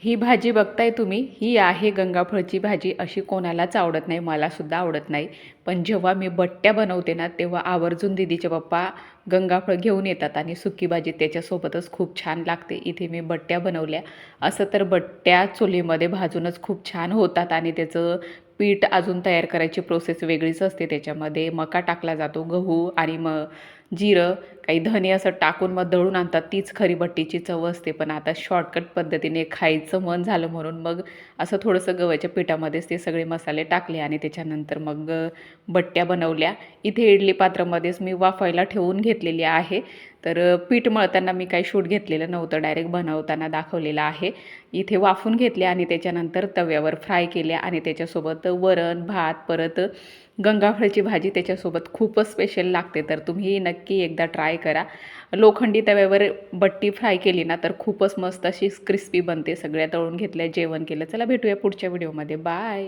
ही भाजी बघताय तुम्ही, ही आहे गंगाफळची भाजी. अशी कोणालाच आवडत नाही, मलासुद्धा आवडत नाही. पण जेव्हा मी बट्ट्या बनवते ना, तेव्हा आवर्जून दीदीचे पप्पा गंगाफळ घेऊन येतात आणि सुकी भाजी त्याच्यासोबतच खूप छान लागते. इथे मी बट्ट्या बनवल्या. असं तर बट्ट्या चुलीमध्ये भाजूनच खूप छान होतात आणि त्याचं पीठ अजून तयार करायची प्रोसेस वेगळीच असते. त्याच्यामध्ये मका टाकला जातो, गहू आणि मग जिरं, काही धने असं टाकून मग दळून आणतात. तीच खरी बट्टीची चव असते. पण आता शॉर्टकट पद्धतीने खायचं मन झालं म्हणून मग असं थोडंसं गव्हाच्या पिठामध्येच ते सगळे मसाले टाकले आणि त्याच्यानंतर मग बट्ट्या बनवल्या. इथे इडली पात्रामध्येच मी वाफायला ठेवून घेतलेली आहे. तर पीठ मळताना मी काही शूट घेतलेलं नव्हतं, डायरेक्ट बनवताना दाखवलेलं आहे. इथे वाफून घेतले आणि त्याच्यानंतर तव्यावर फ्राय केल्या आणि त्याच्यासोबत वरण, भात, परत गंगाफळची भाजी त्याच्यासोबत खूपच स्पेशल लागते. तर तुम्ही नक्की एकदा ट्राय करा. लोखंडी तव्यावर बट्टी फ्राय केली ना तर खूपच मस्त अशी क्रिस्पी बनते. सगळ्या तळून घेतल्या, जेवण केलं. चला भेटूया पुढच्या व्हिडिओमध्ये. बाय.